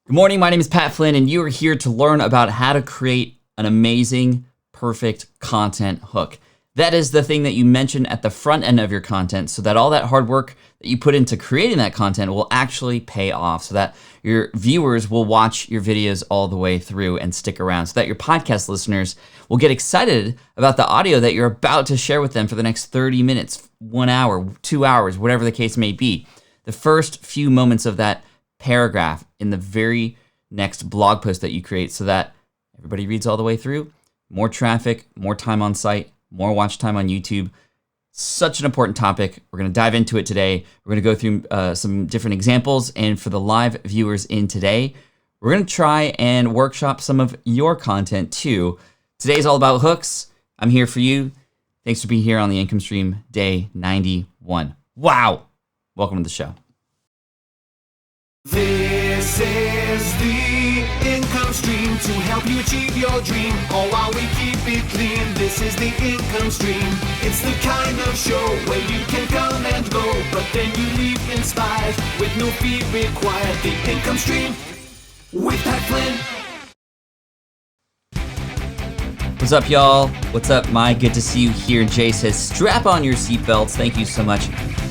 Good morning, my name is Pat Flynn, and you are here to learn about how to create an amazing, perfect content hook. That is the thing that you mention at the front end of your content so that all that hard work that you put into creating that content will actually pay off, so that your viewers will watch your videos all the way through and stick around, so that your podcast listeners will get excited about the audio that you're about to share with them for the next 30 minutes, 1 hour, 2 hours, whatever the case may be. The first few moments of that paragraph in the very next blog post that you create so that everybody reads all the way through. More traffic, more time on site, more watch time on YouTube. Such an important topic. We're going to dive into it today. We're going to go through some different examples. And for the live viewers in today, we're going to try and workshop some of your content too. Today's all about hooks. I'm here for you. Thanks for being here on the Income Stream Day 91. Wow. Welcome to the show. This is the income stream to help you achieve your dream, all while we keep it clean. This is the income stream. It's the kind of show where you can come and go, but then you leave inspired with no fee required. The income stream with Pat Flynn. What's up, y'all? What's up, my? Good to see you here. Jay says, strap on your seatbelts. Thank you so much.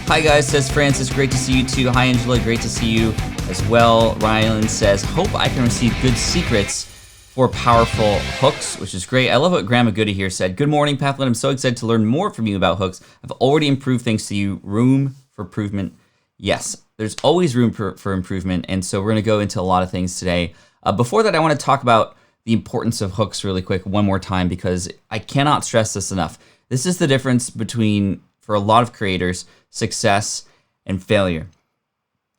Hi, guys, says Francis. Great to see you, too. Hi, Angela. Great to see you as well. Ryan says, hope I can receive good secrets for powerful hooks, which is great. I love what Grandma Goody here said. Good morning, Pat Flynn. I'm so excited to learn more from you about hooks. I've already improved things to you. Room for improvement. Yes, there's always room for improvement. And so we're going to go into a lot of things today. Before that, I want to talk about the importance of hooks really quick one more time, because I cannot stress this enough. This is the difference between, for a lot of creators, success and failure.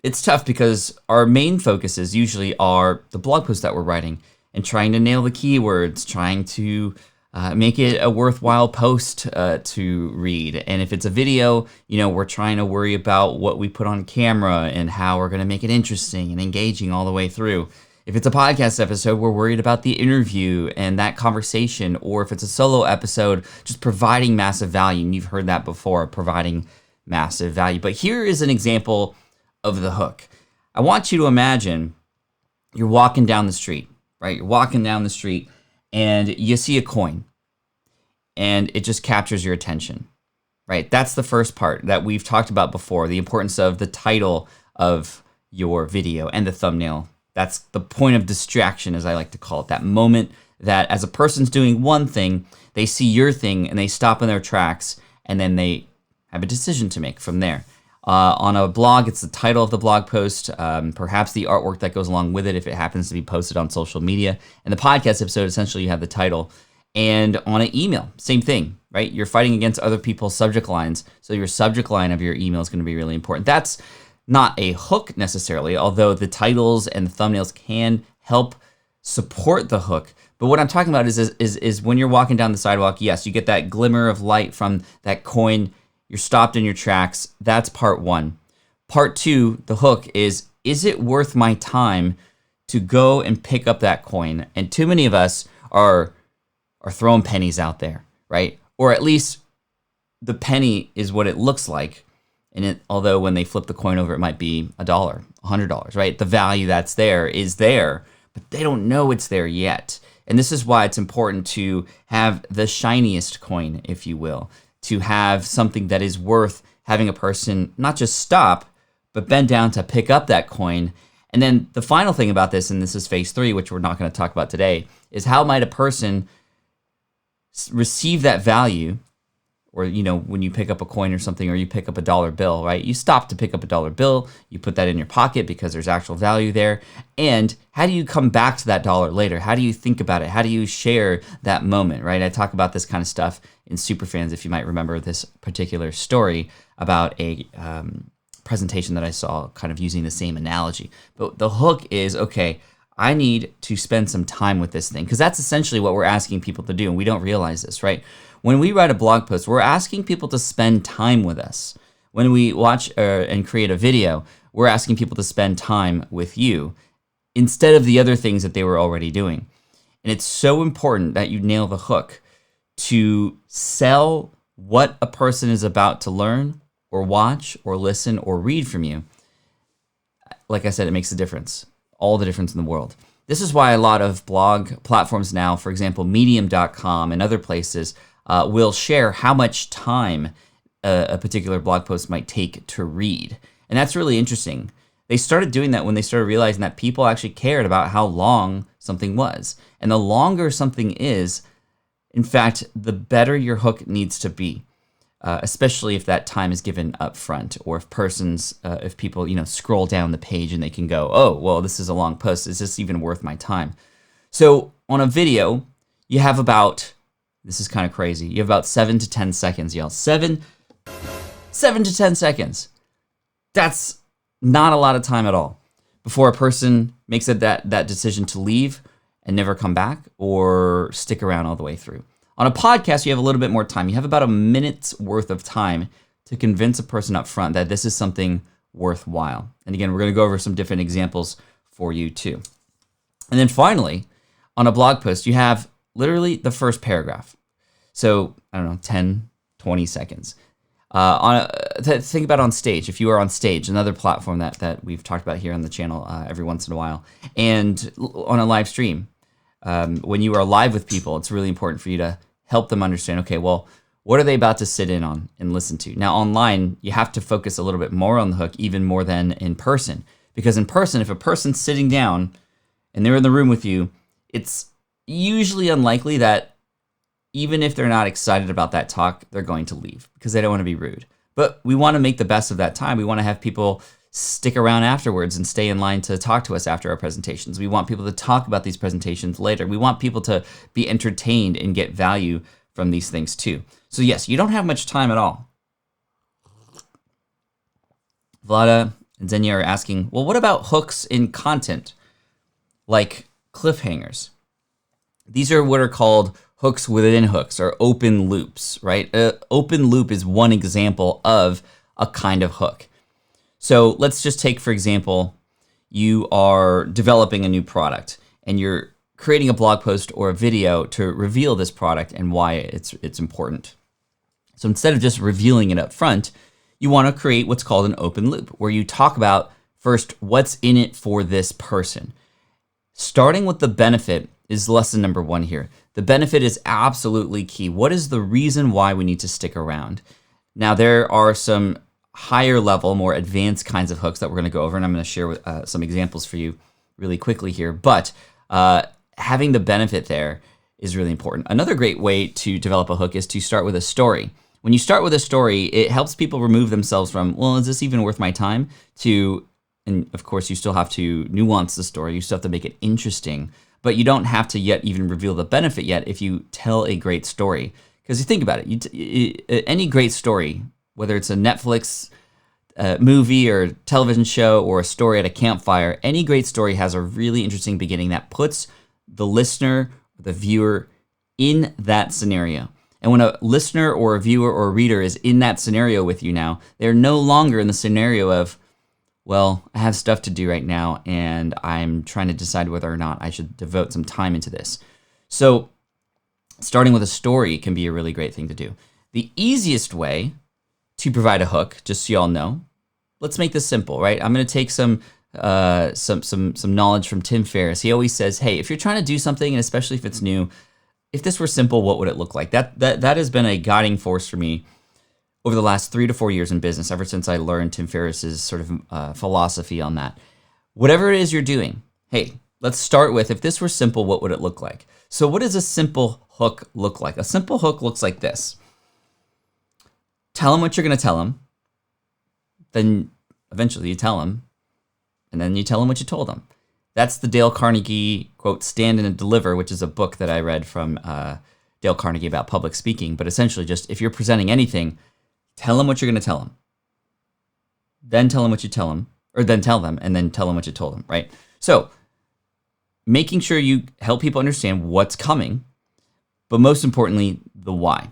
It's tough because our main focuses usually are the blog posts that we're writing and trying to nail the keywords, trying to make it a worthwhile post to read. And if it's a video, we're trying to worry about what we put on camera and how we're going to make it interesting and engaging all the way through. If it's a podcast episode, we're worried about the interview and that conversation. Or if it's a solo episode, just providing massive value. And you've heard that before, providing massive value. But here is an example of the hook. I want you to imagine you're walking down the street, right? You're walking down the street and you see a coin and it just captures your attention, right? That's the first part that we've talked about before, the importance of the title of your video and the thumbnail. That's the point of distraction, as I like to call it, that moment that as a person's doing one thing, they see your thing and they stop in their tracks and then they have a decision to make from there. On a blog, it's the title of the blog post, perhaps the artwork that goes along with it if it happens to be posted on social media. And the podcast episode, essentially you have the title. And on an email, same thing, right? You're fighting against other people's subject lines, so your subject line of your email is going to be really important. That's not a hook necessarily, although the titles and the thumbnails can help support the hook. But what I'm talking about is when you're walking down the sidewalk, yes, you get that glimmer of light from that coin. You're stopped in your tracks. That's part one. Part two, the hook is it worth my time to go and pick up that coin? And too many of us are throwing pennies out there, right? Or at least the penny is what it looks like. And although when they flip the coin over, it might be $1, $100, right? The value that's there is there, but they don't know it's there yet. And this is why it's important to have the shiniest coin, if you will, to have something that is worth having a person not just stop, but bend down to pick up that coin. And then the final thing about this, and this is phase 3, which we're not going to talk about today, is how might a person receive that value? Or, when you pick up a coin or something, or you pick up a dollar bill, right? You stop to pick up a dollar bill, you put that in your pocket because there's actual value there. And how do you come back to that dollar later? How do you think about it? How do you share that moment, right? I talk about this kind of stuff in Superfans, if you might remember this particular story about a presentation that I saw kind of using the same analogy. But the hook is, okay, I need to spend some time with this thing, because that's essentially what we're asking people to do, and we don't realize this, right? When we write a blog post, we're asking people to spend time with us. When we watch and create a video, we're asking people to spend time with you instead of the other things that they were already doing. And it's so important that you nail the hook to sell what a person is about to learn or watch or listen or read from you. Like I said, it makes a difference. all the difference in the world. This is why a lot of blog platforms now, for example, medium.com and other places, will share how much time a particular blog post might take to read. And that's really interesting. They started doing that when they started realizing that people actually cared about how long something was. And the longer something is, in fact, the better your hook needs to be, especially if that time is given up front, or if people scroll down the page and they can go, oh, well, this is a long post. Is this even worth my time? So on a video, you have about, this is kind of crazy, you have about 7 to 10 seconds, y'all. 7 to 10 seconds. That's not a lot of time at all before a person makes that decision to leave and never come back or stick around all the way through. On a podcast, you have a little bit more time. You have about a minute's worth of time to convince a person up front that this is something worthwhile. And again, we're going to go over some different examples for you too. And then finally, on a blog post, you have literally the first paragraph. So, I don't know, 10, 20 seconds. Think about on stage. If you are on stage, another platform that we've talked about here on the channel every once in a while, and on a live stream, when you are live with people, it's really important for you to help them understand, okay, well, what are they about to sit in on and listen to? Now, online, you have to focus a little bit more on the hook, even more than in person. Because in person, if a person's sitting down and they're in the room with you, it's usually unlikely that even if they're not excited about that talk, they're going to leave because they don't want to be rude. But we want to make the best of that time. We want to have people stick around afterwards and stay in line to talk to us after our presentations. We want people to talk about these presentations later. We want people to be entertained and get value from these things too. So yes, you don't have much time at all. Vlada and Zenya are asking, well, what about hooks in content, like cliffhangers? These are what are called hooks within hooks, or open loops, right? Open loop is one example of a kind of hook. So let's just take, for example, you are developing a new product and you're creating a blog post or a video to reveal this product and why it's important. So instead of just revealing it up front, you want to create what's called an open loop, where you talk about first what's in it for this person. Starting with the benefit is lesson number 1 here. The benefit is absolutely key. What is the reason why we need to stick around? Now, there are some higher level, more advanced kinds of hooks that we're going to go over, and I'm going to share some examples for you really quickly here. But having the benefit there is really important. Another great way to develop a hook is to start with a story. When you start with a story, it helps people remove themselves from, well, is this even worth my time? To, and of course, you still have to nuance the story. You still have to make it interesting. But you don't have to yet even reveal the benefit yet if you tell a great story. Because you think about it, any great story, whether it's a Netflix movie or television show or a story at a campfire, any great story has a really interesting beginning that puts the listener, the viewer, in that scenario. And when a listener or a viewer or a reader is in that scenario with you now, they're no longer in the scenario of, well, I have stuff to do right now, and I'm trying to decide whether or not I should devote some time into this. So starting with a story can be a really great thing to do. The easiest way to provide a hook, just so you all know, let's make this simple, right? I'm going to take some knowledge from Tim Ferriss. He always says, hey, if you're trying to do something, and especially if it's new, if this were simple, what would it look like? That has been a guiding force for me over the last 3 to 4 years in business, ever since I learned Tim Ferriss's sort of philosophy on that. Whatever it is you're doing, hey, let's start with, if this were simple, what would it look like? So what does a simple hook look like? A simple hook looks like this. Tell them what you're going to tell them. Then eventually you tell them. And then you tell them what you told them. That's the Dale Carnegie quote, Stand and Deliver, which is a book that I read from Dale Carnegie about public speaking. But essentially just, if you're presenting anything, tell them what you're going to tell them. Then tell them what you tell them, or then tell them, and then tell them what you told them, right? So making sure you help people understand what's coming, but most importantly, the why.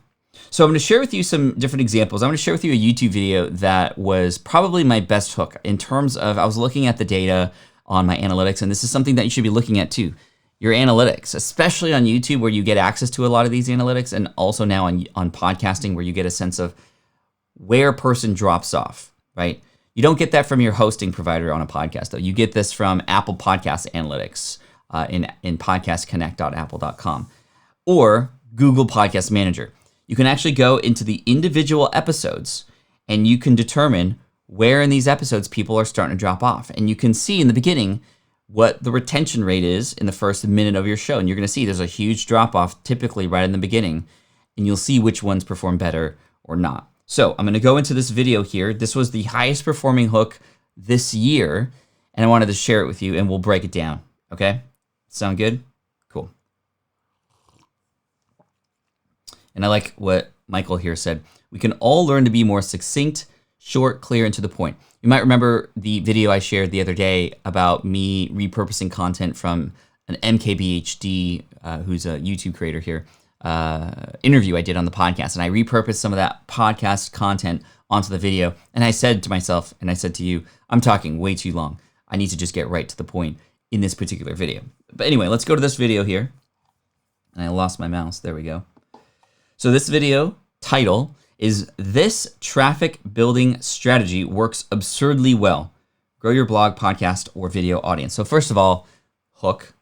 So I'm going to share with you some different examples. I'm going to share with you a YouTube video that was probably my best hook in terms of, I was looking at the data on my analytics, and this is something that you should be looking at too. Your analytics, especially on YouTube where you get access to a lot of these analytics, and also now on podcasting where you get a sense of where a person drops off, right? You don't get that from your hosting provider on a podcast, though. You get this from Apple Podcast Analytics in podcastconnect.apple.com or Google Podcast Manager. You can actually go into the individual episodes and you can determine where in these episodes people are starting to drop off. And you can see in the beginning what the retention rate is in the first minute of your show. And you're going to see there's a huge drop off typically right in the beginning. And you'll see which ones perform better or not. So I'm going to go into this video here. This was the highest performing hook this year, and I wanted to share it with you, and we'll break it down. Okay? Sound good? Cool. And I like what Michael here said. We can all learn to be more succinct, short, clear, and to the point. You might remember the video I shared the other day about me repurposing content from an MKBHD, who's a YouTube creator here, interview I did on the podcast, and I repurposed some of that podcast content onto the video. And I said to myself, and I said to you, I'm talking way too long. I need to just get right to the point in this particular video. But anyway, let's go to this video here. And I lost my mouse. There we go. So this video title is "This Traffic Building Strategy Works Absurdly Well. Grow your blog, podcast, or video audience." So first of all, hook,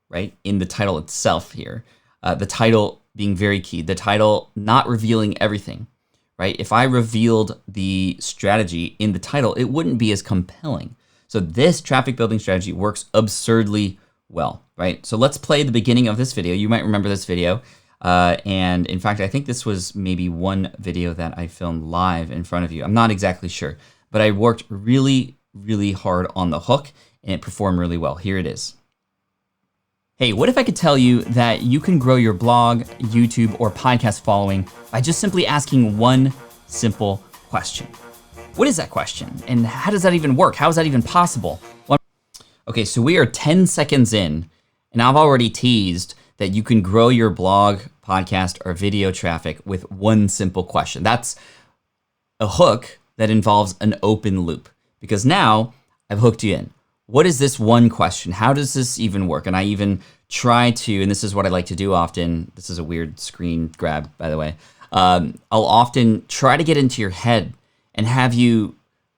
right? In the title itself here. The title being very key. The title not revealing everything, right? If I revealed the strategy in the title, it wouldn't be as compelling. So this traffic building strategy works absurdly well, right? So let's play the beginning of this video. You might remember this video. And in fact, I think this was maybe one video that I filmed live in front of you. I'm not exactly sure, but I worked really, really hard on the hook and it performed really well. Here it is. Hey, what if I could tell you that you can grow your blog, YouTube, or podcast following by just simply asking one simple question? What is that question? And how does that even work? How is that even possible? Okay, so we are 10 seconds in, and I've already teased that you can grow your blog, podcast, or video traffic with one simple question. That's a hook that involves an open loop, because now I've hooked you in. What is this one question? How does this even work? And I even try to, and this is what I like to do often. This is a weird screen grab, by the way. I'll often try to get into your head and have you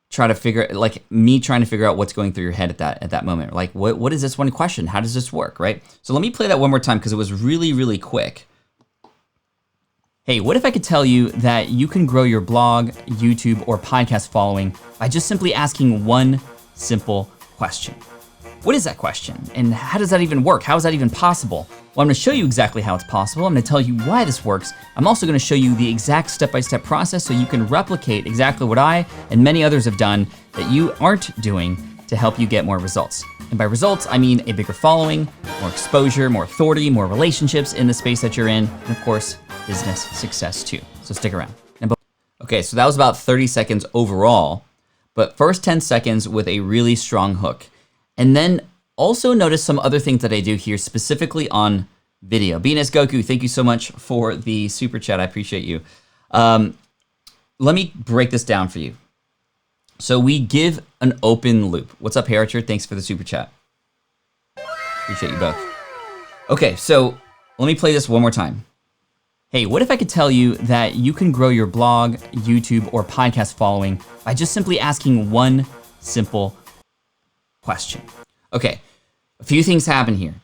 try to figure, like me trying to figure out what's going through your head at that moment. Like, what is this one question? How does this work, right? So let me play that one more time because it was really, really quick. Hey, what if I could tell you that you can grow your blog, YouTube, or podcast following by just simply asking one simple question? What is that question? And how does that even work? How is that even possible? Well, I'm gonna show you exactly how it's possible. I'm gonna tell you why this works. I'm also gonna show you the exact step-by-step process so you can replicate exactly what I and many others have done that you aren't doing to help you get more results. And by results, I mean a bigger following, more exposure, more authority, more relationships in the space that you're in, and of course, business success too. So stick around. Okay, so that was about 30 seconds overall, but first 10 seconds with a really strong hook. And then also notice some other things that I do here specifically on video. BNS Goku, thank you so much for the super chat. I appreciate you. Let me break this down for you. So we give an open loop. What's up, Hericher? Thanks for the super chat. Appreciate you both. Okay, so let me play this one more time. Hey, what if I could tell you that you can grow your blog, YouTube, or podcast following by just simply asking one simple question? Okay, a few things happen here.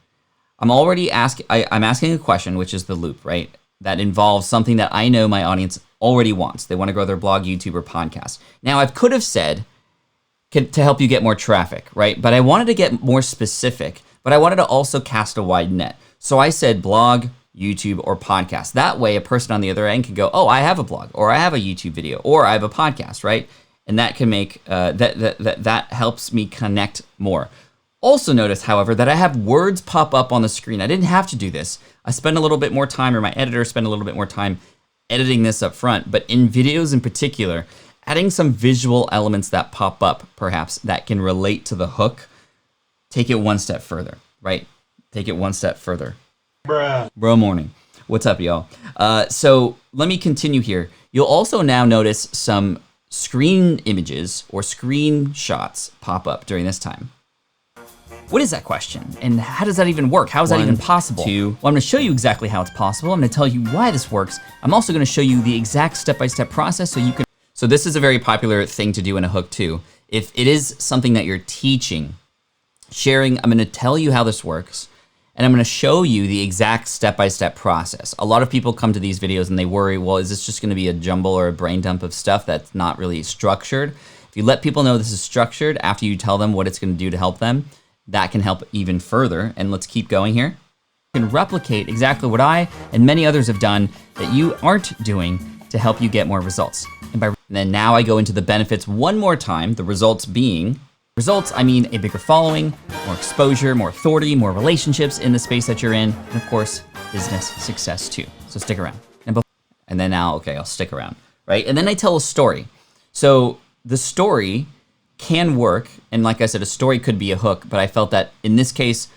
I'm asking a question, which is the loop, right? That involves something that I know my audience already wants. They want to grow their blog, YouTube, or podcast. Now, I could have said to help you get more traffic, right? But I wanted to get more specific, but I wanted to also cast a wide net. So I said blog, YouTube, or podcast. That way, a person on the other end can go, oh, I have a blog, or I have a YouTube video, or I have a podcast, right? And that can make, that helps me connect more. Also notice, however, that I have words pop up on the screen. I didn't have to do this. I spent a little bit more time, or my editor spent a little bit more time editing this up front. But in videos in particular, adding some visual elements that pop up, perhaps, that can relate to the hook, take it one step further, right? Take it one step further. Bro morning. What's up, y'all? So let me continue here. You'll also now notice some screen images or screenshots pop up during this time. What is that question? And how does that even work? How is that even possible? Well, I'm gonna show you exactly how it's possible. I'm gonna tell you why this works. I'm also gonna show you the exact step-by-step process so you can. So this is a very popular thing to do in a hook too, If it is something that you're teaching, sharing, I'm going to tell you how this works, and I'm going to show you the exact step-by-step process. A lot of people come to these videos and they worry, well, is this just going to be a jumble or a brain dump of stuff that's not really structured? If you let people know this is structured after you tell them what it's going to do to help them, that can help even further. And let's keep going here. You can replicate exactly what I and many others have done that you aren't doing to help you get more results. And then now I go into the benefits one more time, the results being, results, I mean a bigger following, more exposure, more authority, more relationships in the space that you're in, and of course, business success too. So stick around. And then now, okay, I'll stick around, right? And then I tell a story. So the story can work, and like I said, a story could be a hook, but I felt that in this case,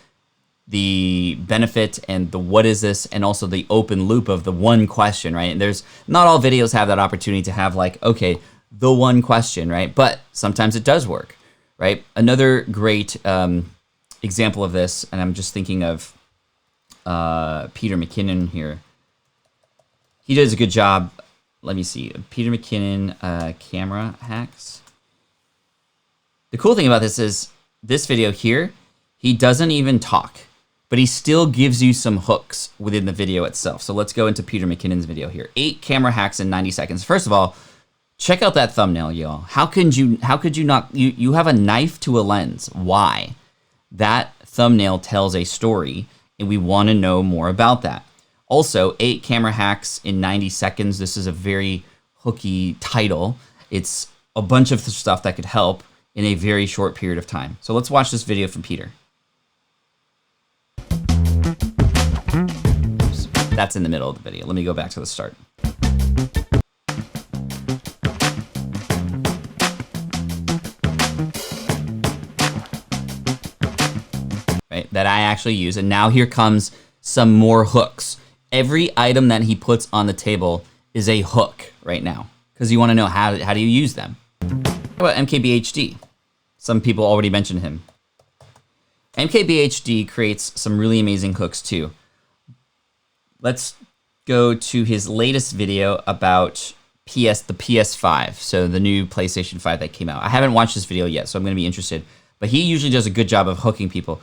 the benefit and the what is this, and also the open loop of the one question, right? And there's not all videos have that opportunity to have like, okay, the one question, right? But sometimes it does work, right? Another great example of this, and I'm just thinking of Peter McKinnon here. He does a good job. Let me see, Peter McKinnon camera hacks. The cool thing about this is this video here, he doesn't even talk, but he still gives you some hooks within the video itself. So let's go into Peter McKinnon's video here. 8 camera hacks in 90 seconds. First of all, check out that thumbnail, y'all. How could you not, you have a knife to a lens. Why? That thumbnail tells a story, and we want to know more about that. Also, 8 camera hacks in 90 seconds. This is a very hooky title. It's a bunch of stuff that could help in a very short period of time. So let's watch this video from Peter. Oops. That's in the middle of the video. Let me go back to the start. Right, that I actually use, and now here comes some more hooks. Every item that he puts on the table is a hook right now, because you want to know how do you use them. What about MKBHD? Some people already mentioned him. MKBHD creates some really amazing hooks too. Let's go to his latest video about the PS5, so the new PlayStation 5 that came out. I haven't watched this video yet, so I'm going to be interested, but he usually does a good job of hooking people.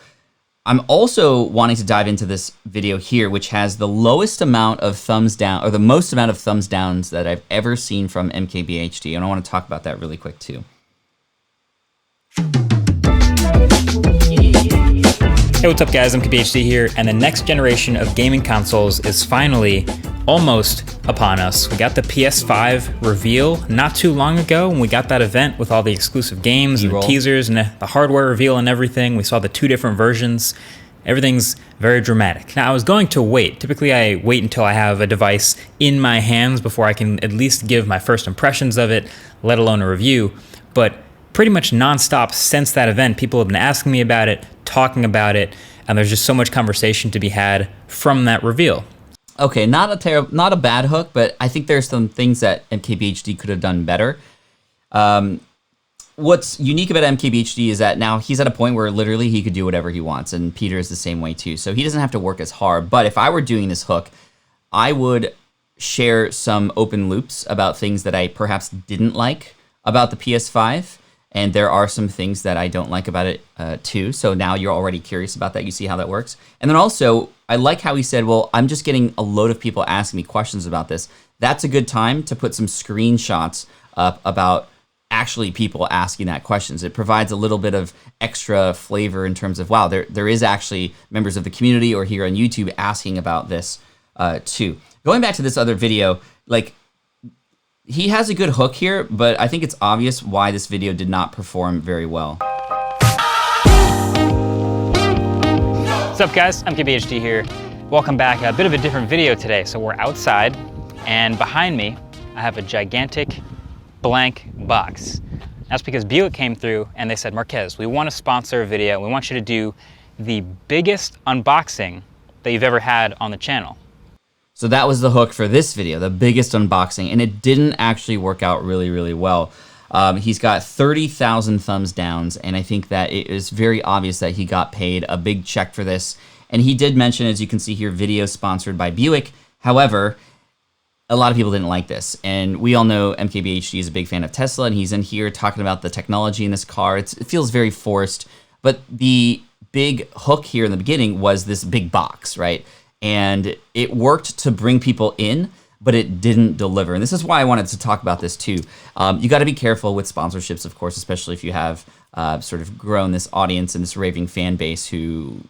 I'm also wanting to dive into this video here, which has the lowest amount of thumbs down, or the most amount of thumbs downs that I've ever seen from MKBHD, and I want to talk about that really quick too. Hey, what's up guys, I'm MKBHD here, and the next generation of gaming consoles is finally almost upon us. We got the PS5 reveal not too long ago, and we got that event with all the exclusive games and the teasers and the hardware reveal and everything. We saw the 2 different versions. Everything's very dramatic. Now, I was going to wait. Typically, I wait until I have a device in my hands before I can at least give my first impressions of it, let alone a review. But pretty much nonstop since that event, people have been asking me about it, talking about it, and there's just so much conversation to be had from that reveal. Okay, not a bad hook, but I think there's some things that MKBHD could have done better. What's unique about MKBHD is that now he's at a point where literally he could do whatever he wants, and Peter is the same way too. So he doesn't have to work as hard. But if I were doing this hook, I would share some open loops about things that I perhaps didn't like about the PS5. And there are some things that I don't like about it too. So now you're already curious about that. You see how that works. And then also, I like how he said, well, I'm just getting a load of people asking me questions about this. That's a good time to put some screenshots up about actually people asking that questions. It provides a little bit of extra flavor in terms of, wow, there is actually members of the community or here on YouTube asking about this too. Going back to this other video, like, he has a good hook here, but I think it's obvious why this video did not perform very well. What's up guys, I'm MKBHD here. Welcome back. A bit of a different video today. So we're outside, and behind me, I have a gigantic blank box. That's because Buick came through and they said, Marquez, we want to sponsor a video. We want you to do the biggest unboxing that you've ever had on the channel. So that was the hook for this video, the biggest unboxing, and it didn't actually work out really, really well. He's got 30,000 thumbs downs, and I think that it is very obvious that he got paid a big check for this. And he did mention, as you can see here, video sponsored by Buick. However, a lot of people didn't like this. And we all know MKBHD is a big fan of Tesla, and he's in here talking about the technology in this car. It feels very forced. But the big hook here in the beginning was this big box, right? And it worked to bring people in, but it didn't deliver. And this is why I wanted to talk about this too. You got to be careful with sponsorships, of course, especially if you have sort of grown this audience and this raving fan base who,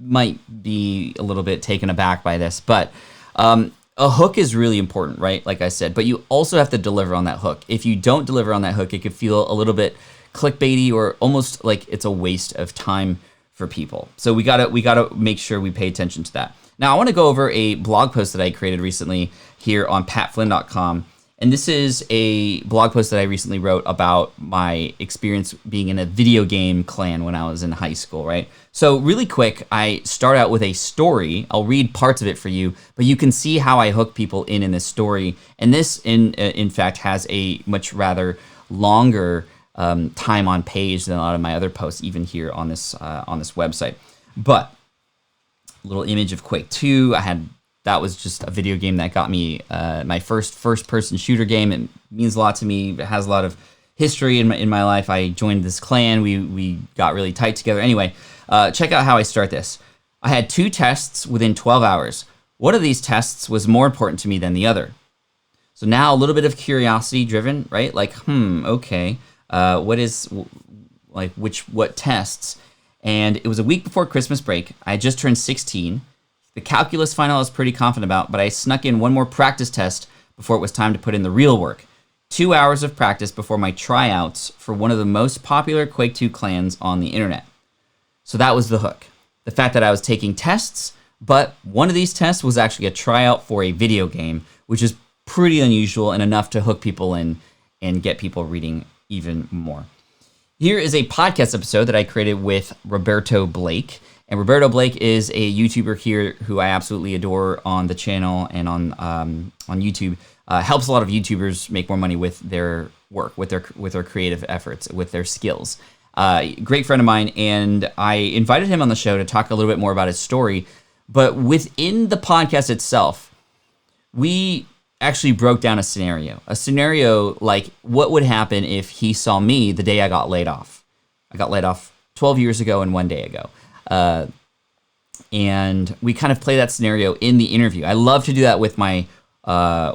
might be a little bit taken aback by this. But a hook is really important, right? Like I said, but you also have to deliver on that hook. If you don't deliver on that hook, it could feel a little bit clickbaity or almost like it's a waste of time for people. So we gotta make sure we pay attention to that. Now I want to go over a blog post that I created recently here on patflynn.com. And this is a blog post that I recently wrote about my experience being in a video game clan when I was in high school, right? So really quick, I start out with a story. I'll read parts of it for you, but you can see how I hook people in this story. And this, in fact, has a much rather longer time on page than a lot of my other posts, even here on this website. But a little image of Quake 2. That was just a video game that got me my first-person shooter game. It means a lot to me. It has a lot of history in my life. I joined this clan. We got really tight together. Anyway, check out how I start this. I had 2 tests within 12 hours. One of these tests was more important to me than the other. So now a little bit of curiosity driven, right? Like, okay, what tests? And it was a week before Christmas break. I had just turned 16. The calculus final I was pretty confident about, but I snuck in one more practice test before it was time to put in the real work. 2 hours of practice before my tryouts for one of the most popular Quake 2 clans on the internet. So that was the hook. The fact that I was taking tests, but one of these tests was actually a tryout for a video game, which is pretty unusual and enough to hook people in and get people reading even more. Here is a podcast episode that I created with Roberto Blake. And Roberto Blake is a YouTuber here who I absolutely adore on the channel and on YouTube. Helps a lot of YouTubers make more money with their work, with their creative efforts, with their skills. Great friend of mine, and I invited him on the show to talk a little bit more about his story. But within the podcast itself, we actually broke down a scenario like what would happen if he saw me the day I got laid off. I got laid off 12 years ago and 1 day ago. And we kind of play that scenario in the interview. I love to do that with my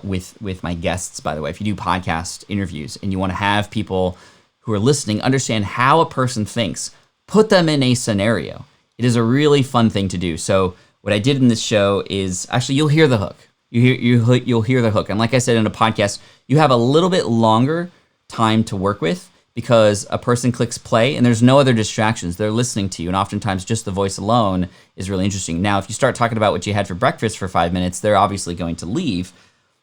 with my guests, by the way. If you do podcast interviews and you want to have people who are listening understand how a person thinks, put them in a scenario. It is a really fun thing to do. So what I did in this show is actually you'll hear the hook. You'll hear the hook. And like I said in a podcast, you have a little bit longer time to work with because a person clicks play and there's no other distractions. They're listening to you, and oftentimes just the voice alone is really interesting. Now, if you start talking about what you had for breakfast for 5 minutes, they're obviously going to leave.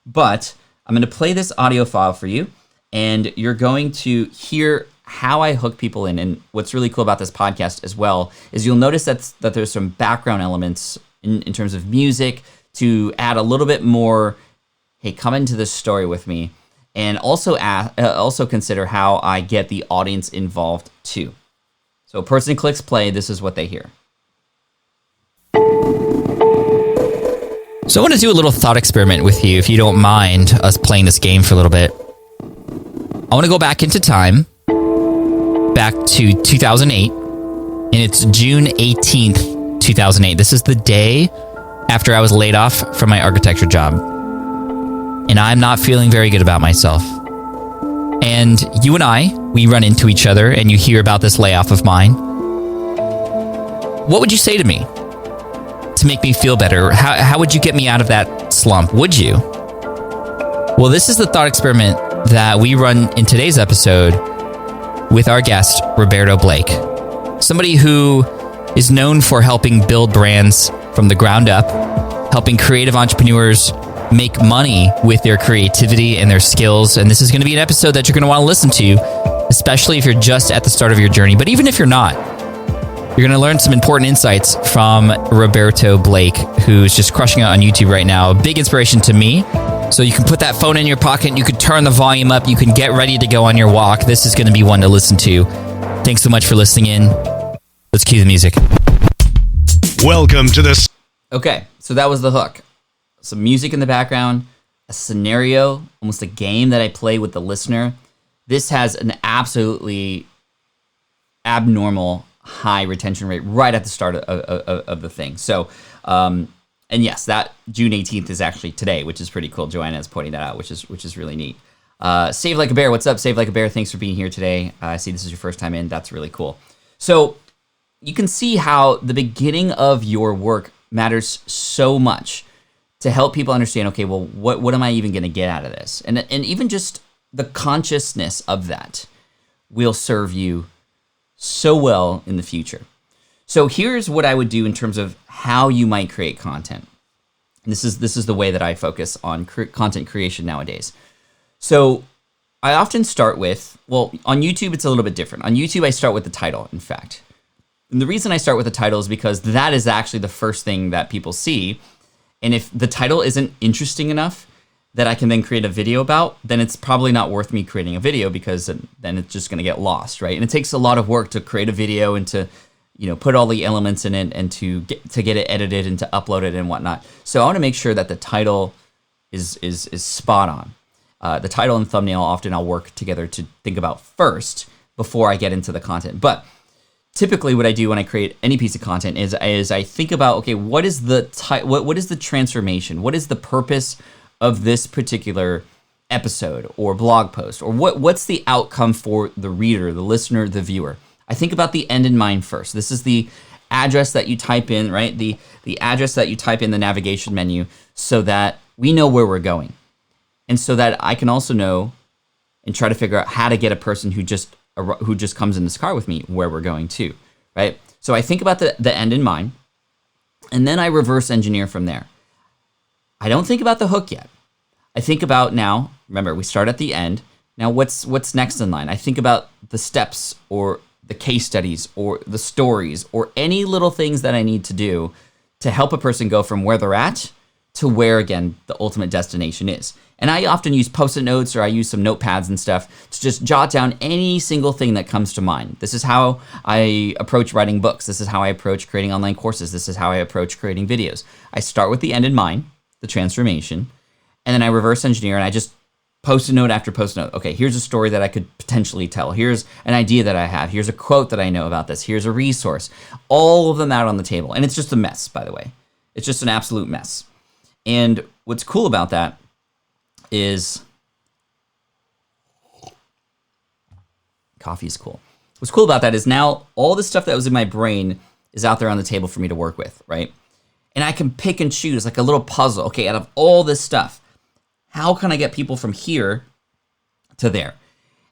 But I'm going to play this audio file for you, and you're going to hear how I hook people in. And what's really cool about this podcast as well is you'll notice that there's some background elements in terms of music to add a little bit more, hey, come into this story with me. And also consider how I get the audience involved too. So a person clicks play, this is what they hear. So I want to do a little thought experiment with you, if you don't mind us playing this game for a little bit. I want to go back into time, back to 2008, and it's June 18th, 2008. This is the day after I was laid off from my architecture job. And I'm not feeling very good about myself. And you and we run into each other and you hear about this layoff of mine. What would you say to me to make me feel better? How would you get me out of that slump? Would you? Well, this is the thought experiment that we run in today's episode with our guest, Roberto Blake. Somebody who is known for helping build brands from the ground up, helping creative entrepreneurs make money with their creativity and their skills. And this is going to be an episode that you're going to want to listen to, especially if you're just at the start of your journey. But even if you're not, you're going to learn some important insights from Roberto Blake, who's just crushing it on YouTube right now. A big inspiration to me. So you can put that phone in your pocket, you can turn the volume up, you can get ready to go on your walk. This is going to be one to listen to. Thanks so much for listening in. Let's cue the music. Welcome to this. Okay, so that was the hook. Some music in the background, a scenario, almost a game that I play with the listener, this has an absolutely abnormal high retention rate right at the start of the thing. So, and yes, that June 18th is actually today, which is pretty cool. Joanna is pointing that out, which is really neat. Save Like a Bear, what's up? Save Like a Bear, thanks for being here today. I see this is your first time in. That's really cool. So you can see how the beginning of your work matters so much to help people understand, okay, well, what am I even going to get out of this? And even just the consciousness of that will serve you so well in the future. So here's what I would do in terms of how you might create content. And this is the way that I focus on content creation nowadays. So I often start with, well, on YouTube, it's a little bit different. On YouTube, I start with the title, in fact. And the reason I start with the title is because that is actually the first thing that people see. And if the title isn't interesting enough that I can then create a video about, then it's probably not worth me creating a video, because then it's just going to get lost, right? And it takes a lot of work to create a video and to, put all the elements in it and to get it edited and to upload it and whatnot. So I want to make sure that the title is spot on. The title and thumbnail, often I'll work together to think about first before I get into the content. But typically what I do when I create any piece of content is I think about, okay, what is the what is the transformation? What is the purpose of this particular episode or blog post? Or what's the outcome for the reader, the listener, the viewer? I think about the end in mind first. This is the address that you type in, right? The address that you type in the navigation menu, so that we know where we're going. And so that I can also know and try to figure out how to get a person who just comes in this car with me where we're going to, right? So I think about the end in mind, and then I reverse engineer from there. I don't think about the hook yet. I think about now, remember, we start at the end. Now what's next in line? I think about the steps or the case studies or the stories or any little things that I need to do to help a person go from where they're at to where, again, the ultimate destination is. And I often use Post-it notes, or I use some notepads and stuff to just jot down any single thing that comes to mind. This is how I approach writing books. This is how I approach creating online courses. This is how I approach creating videos. I start with the end in mind, the transformation, and then I reverse engineer and I just Post-it note after Post-it note. Okay, here's a story that I could potentially tell. Here's an idea that I have. Here's a quote that I know about this. Here's a resource. All of them out on the table. And it's just a mess, by the way. It's just an absolute mess. And what's cool about that is coffee is cool. What's cool about that is now all the stuff that was in my brain is out there on the table for me to work with, right? And I can pick and choose like a little puzzle. Okay, out of all this stuff, how can I get people from here to there?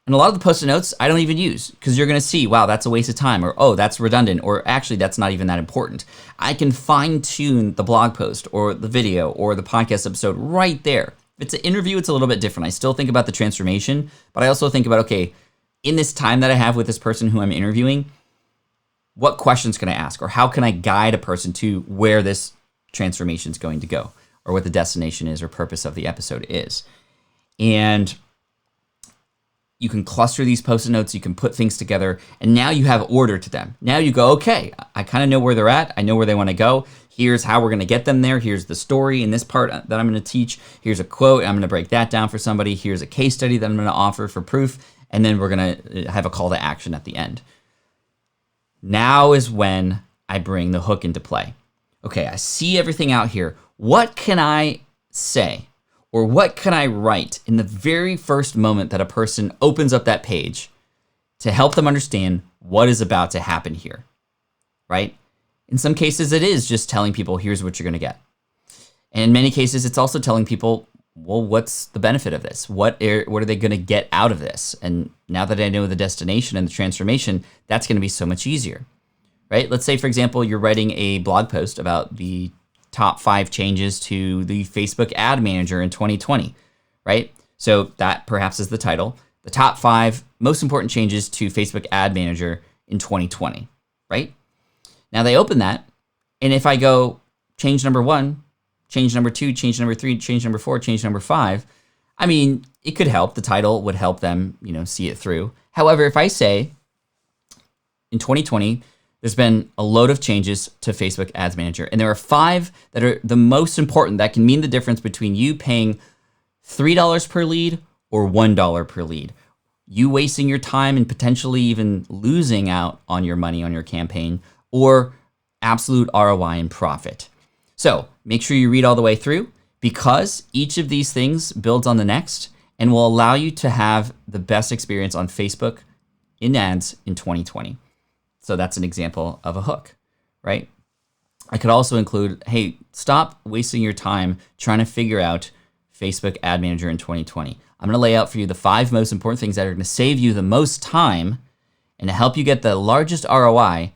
And a lot of the Post-it notes I don't even use, because you're going to see, wow, that's a waste of time, or oh, that's redundant, or actually that's not even that important. I can fine tune the blog post or the video or the podcast episode right there. If it's an interview, it's a little bit different. I still think about the transformation, but I also think about, okay, in this time that I have with this person who I'm interviewing, what questions can I ask, or how can I guide a person to where this transformation is going to go, or what the destination is or purpose of the episode is. And you can cluster these Post-it notes, you can put things together, and now you have order to them. Now you go, okay, I kind of know where they're at. I know where they want to go. Here's how we're going to get them there. Here's the story in this part that I'm going to teach. Here's a quote. I'm going to break that down for somebody. Here's a case study that I'm going to offer for proof. And then we're going to have a call to action at the end. Now is when I bring the hook into play. Okay, I see everything out here. What can I say, or what can I write in the very first moment that a person opens up that page to help them understand what is about to happen here, right? In some cases, it is just telling people, here's what you're going to get. And in many cases, it's also telling people, well, what's the benefit of this? What are they going to get out of this? And now that I know the destination and the transformation, that's going to be so much easier, right? Let's say, for example, you're writing a blog post about the top 5 changes to the Facebook ad manager in 2020, right? So that perhaps is the title. The top 5 most important changes to Facebook ad manager in 2020, right? Now they open that, and if I go change number 1, change number 2, change number 3, change number 4, change number 5, I mean, it could help. The title would help them, see it through. However, if I say in 2020, there's been a load of changes to Facebook Ads Manager, and there are 5 that are the most important, that can mean the difference between you paying $3 per lead or $1 per lead. You wasting your time and potentially even losing out on your money on your campaign, or absolute ROI and profit. So make sure you read all the way through, because each of these things builds on the next and will allow you to have the best experience on Facebook in ads in 2020. So that's an example of a hook, right? I could also include, hey, stop wasting your time trying to figure out Facebook Ad Manager in 2020. I'm going to lay out for you the 5 most important things that are going to save you the most time and to help you get the largest ROI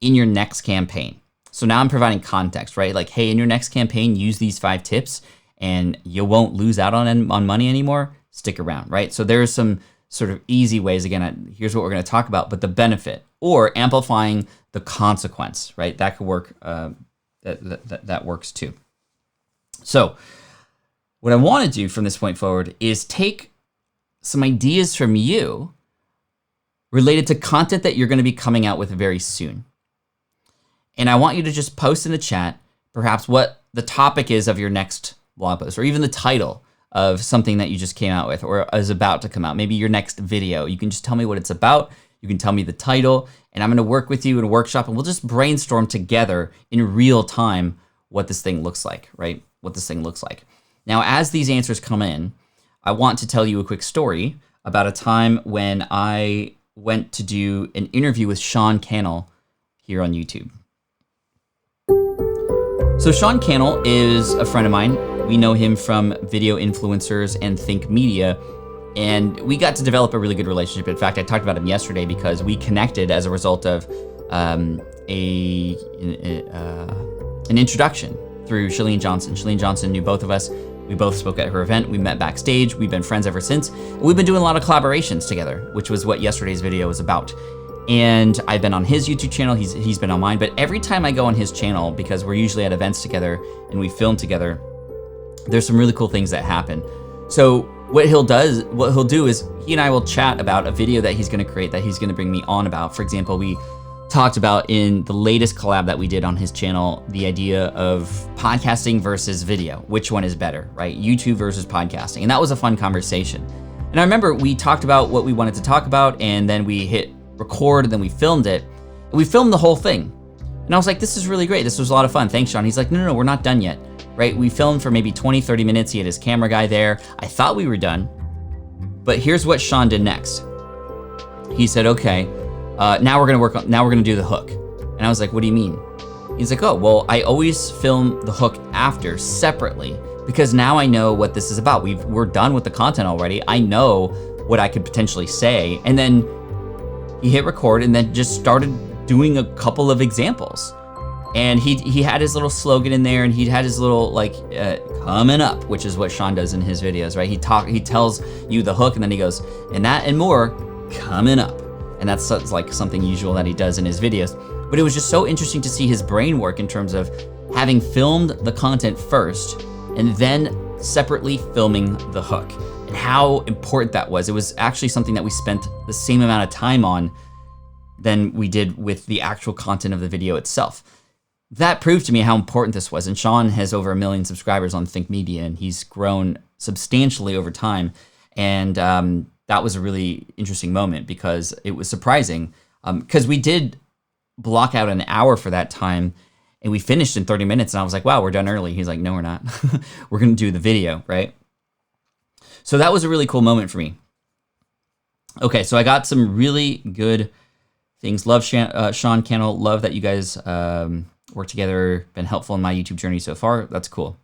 in your next campaign. So now I'm providing context, right? Like, hey, in your next campaign, use these 5 tips and you won't lose out on money anymore. Stick around, right? So there's some sort of easy ways. Again, here's what we're going to talk about, but the benefit or amplifying the consequence, right? That could work. That works too. So what I want to do from this point forward is take some ideas from you related to content that you're going to be coming out with very soon. And I want you to just post in the chat perhaps what the topic is of your next blog post, or even the title of something that you just came out with or is about to come out. Maybe your next video. You can just tell me what it's about. You can tell me the title, and I'm going to work with you in a workshop, and we'll just brainstorm together in real time what this thing looks like, right? What this thing looks like. Now, as these answers come in, I want to tell you a quick story about a time when I went to do an interview with Sean Cannell here on YouTube. So Sean Cannell is a friend of mine. We know him from Video Influencers and Think Media, and we got to develop a really good relationship. In fact, I talked about him yesterday because we connected as a result of an introduction through Shalene Johnson. Shalene Johnson knew both of us. We both spoke at her event. We met backstage. We've been friends ever since. We've been doing a lot of collaborations together, which was what yesterday's video was about. And I've been on his YouTube channel, he's been on mine, but every time I go on his channel, because we're usually at events together and we film together, there's some really cool things that happen. So what he'll do is he and I will chat about a video that he's gonna create that he's gonna bring me on about. For example, we talked about in the latest collab that we did on his channel, the idea of podcasting versus video. Which one is better, right? YouTube versus podcasting. And that was a fun conversation. And I remember we talked about what we wanted to talk about, and then we hit record, and then we filmed it. And we filmed the whole thing. And I was like, this is really great. This was a lot of fun. Thanks, Sean. He's like, no, we're not done yet, right? We filmed for maybe 20, 30 minutes. He had his camera guy there. I thought we were done. But here's what Sean did next. He said, okay, now we're gonna do the hook. And I was like, what do you mean? He's like, oh, well, I always film the hook after separately because now I know what this is about. We're done with the content already. I know what I could potentially say. And then he hit record and then just started doing a couple of examples. And he had his little slogan in there, and he had his little coming up, which is what Sean does in his videos, right? He tells you the hook, and then he goes, and that and more coming up. And that's like something usual that he does in his videos. But it was just so interesting to see his brain work in terms of having filmed the content first and then separately filming the hook, and how important that was. It was actually something that we spent the same amount of time on than we did with the actual content of the video itself. That proved to me how important this was. And Sean has over 1 million subscribers on Think Media, and he's grown substantially over time. And that was a really interesting moment because it was surprising, because we did block out an hour for that time, and we finished in 30 minutes. And I was like, wow, we're done early. He's like, no, we're not. We're going to do the video, right? So that was a really cool moment for me. Okay, so I got some really good things. Love Sean Cannell. Love that you guys work together. Been helpful in my YouTube journey so far. That's cool.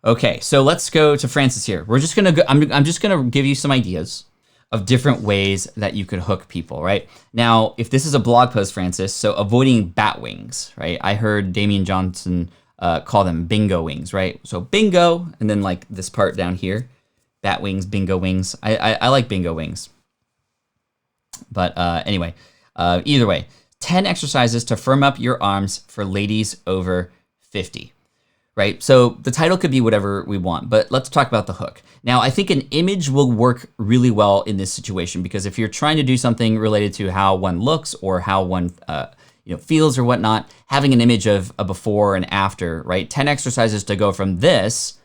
Okay, so let's go to Francis here. We're just gonna go, I'm just gonna give you some ideas of different ways that you could hook people, right? Now, if this is a blog post, Francis, so avoiding bat wings, right? I heard Damian Johnson call them bingo wings, right? So bingo, and then like this part down here, bat wings, bingo wings. I like bingo wings. But anyway, either way, 10 exercises to firm up your arms for ladies over 50. Right? So the title could be whatever we want, but let's talk about the hook. Now, I think an image will work really well in this situation, because if you're trying to do something related to how one looks or how one, feels or whatnot, having an image of a before and after, right? 10 exercises to go from this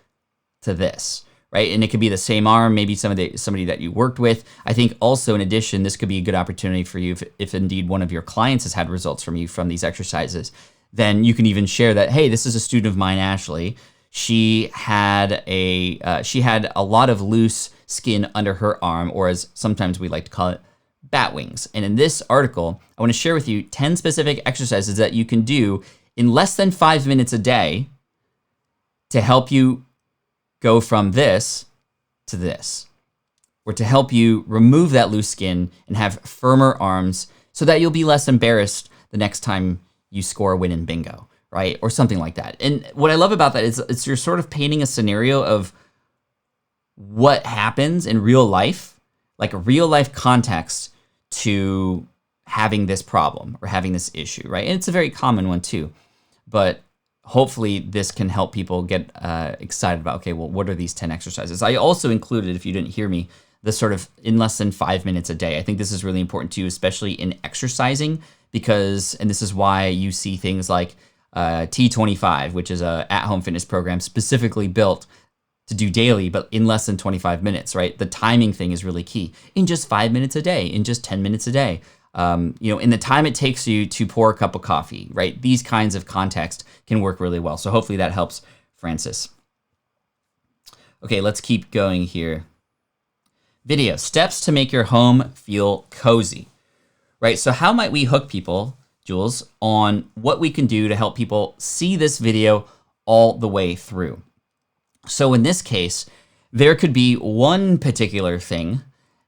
to this, right? And it could be the same arm, maybe somebody that you worked with. I think also in addition, this could be a good opportunity for you if indeed one of your clients has had results from you from these exercises. Then you can even share that, hey, this is a student of mine, Ashley. She had a lot of loose skin under her arm, or as sometimes we like to call it, bat wings. And in this article, I want to share with you 10 specific exercises that you can do in less than 5 minutes a day to help you go from this to this, or to help you remove that loose skin and have firmer arms so that you'll be less embarrassed the next time you score a win in bingo, right? Or something like that. And what I love about that is you're sort of painting a scenario of what happens in real life, like a real life context to having this problem or having this issue, right? And it's a very common one too. But hopefully this can help people get excited about, okay, well, what are these 10 exercises? I also included, if you didn't hear me, the sort of in less than 5 minutes a day. I think this is really important too, especially in exercising, because, and this is why you see things like T25, which is a at-home fitness program specifically built to do daily, but in less than 25 minutes, right? The timing thing is really key. In just 5 minutes a day, in just 10 minutes a day, in the time it takes you to pour a cup of coffee, right? These kinds of context can work really well. So hopefully that helps Francis. Okay, let's keep going here. Video, steps to make your home feel cozy, right? So how might we hook people, Jules, on what we can do to help people see this video all the way through? So in this case, there could be one particular thing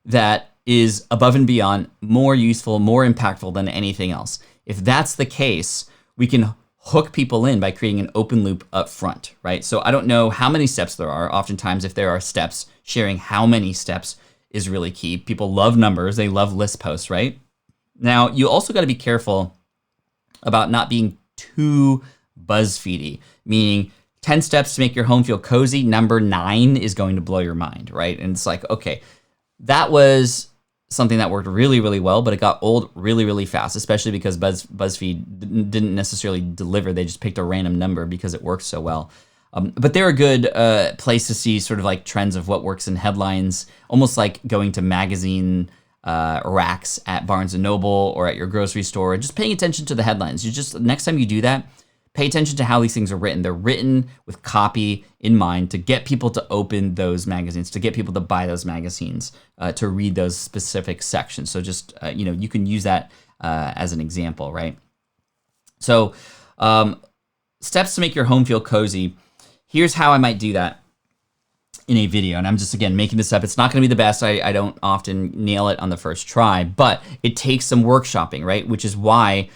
that is above and beyond more useful, more impactful than anything else. If that's the case, we can hook people in by creating an open loop up front, right? So I don't know how many steps there are. Oftentimes, if there are steps, sharing how many steps is really key. People love numbers. They love list posts, right? Now, you also got to be careful about not being too BuzzFeedy, meaning 10 steps to make your home feel cozy. Number 9 is going to blow your mind, right? And it's like, okay, that was something that worked really, really well, but it got old really, really fast, especially because BuzzFeed didn't necessarily deliver. They just picked a random number because it worked so well. But they're a good place to see sort of like trends of what works in headlines, almost like going to magazine racks at Barnes & Noble or at your grocery store, and just paying attention to the headlines. You just, next time you do that, pay attention to how these things are written. They're written with copy in mind to get people to open those magazines, to get people to buy those magazines, to read those specific sections. So just, you can use that as an example, right? So steps to make your home feel cozy. Here's how I might do that in a video. And I'm just, again, making this up. It's not going to be the best. I don't often nail it on the first try, but it takes some workshopping, right? Which is why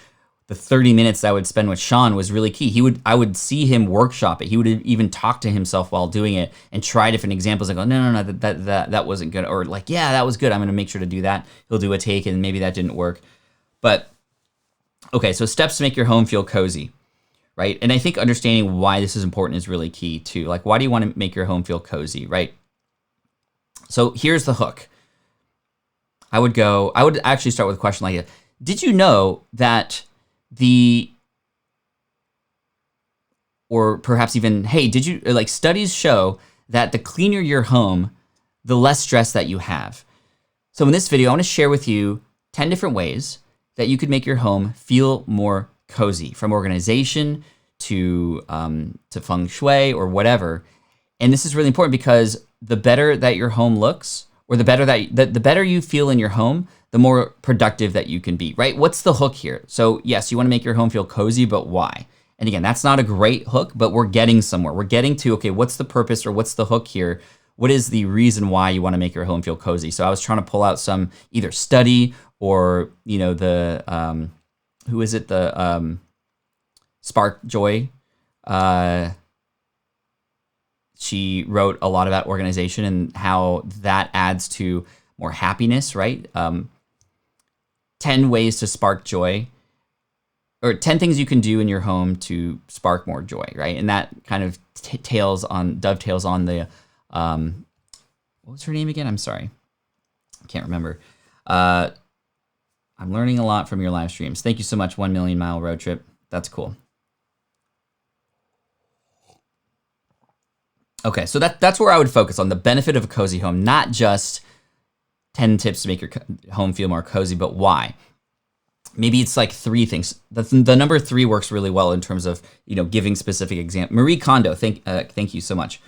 the 30 minutes that I would spend with Sean was really key. I would see him workshop it. He would even talk to himself while doing it and try different examples and go, no, that wasn't good. Or like, yeah, that was good. I'm going to make sure to do that. He'll do a take and maybe that didn't work. But okay, so steps to make your home feel cozy, right? And I think understanding why this is important is really key too. Like, why do you want to make your home feel cozy, right? So here's the hook. I would actually start with a question like this. Did you know that or perhaps even, hey, studies show that the cleaner your home, the less stress that you have. So in this video, I want to share with you 10 different ways that you could make your home feel more cozy, from organization to feng shui or whatever. And this is really important because the better that your home looks, or the better you feel in your home, the more productive that you can be, right? What's the hook here? So yes, you want to make your home feel cozy, but why? And again, that's not a great hook, but we're getting somewhere. We're getting to, okay, what's the purpose or what's the hook here? What is the reason why you want to make your home feel cozy? So I was trying to pull out some either study or, the, who is it? The Spark Joy. She wrote a lot about organization and how that adds to more happiness, right? 10 ways to spark joy, or 10 things you can do in your home to spark more joy, right? And that kind of dovetails on the, what was her name again? I'm sorry. I can't remember. I'm learning a lot from your live streams. Thank you so much, 1 Million Mile Road Trip. That's cool. Okay, so that's where I would focus on the benefit of a cozy home, not just 10 tips to make your home feel more cozy, but why? Maybe it's like 3 things. The number 3 works really well in terms of, giving specific examples. Marie Kondo, thank you so much.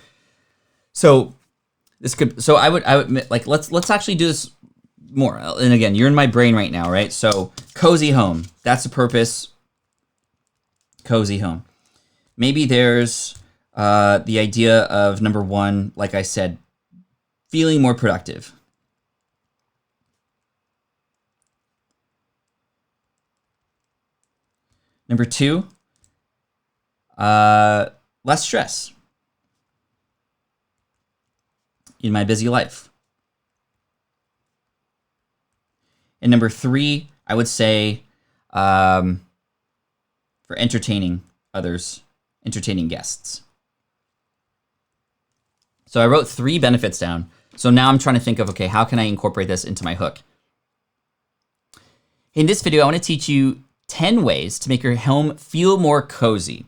So I would like let's actually do this more. And again, you're in my brain right now, right? So cozy home, that's the purpose. Cozy home. Maybe there's the idea of number 1, like I said, feeling more productive. Number 2, less stress in my busy life. And number 3, I would say for entertaining others, entertaining guests. So I wrote 3 benefits down. So now I'm trying to think of, okay, how can I incorporate this into my hook? In this video, I want to teach you 10 ways to make your home feel more cozy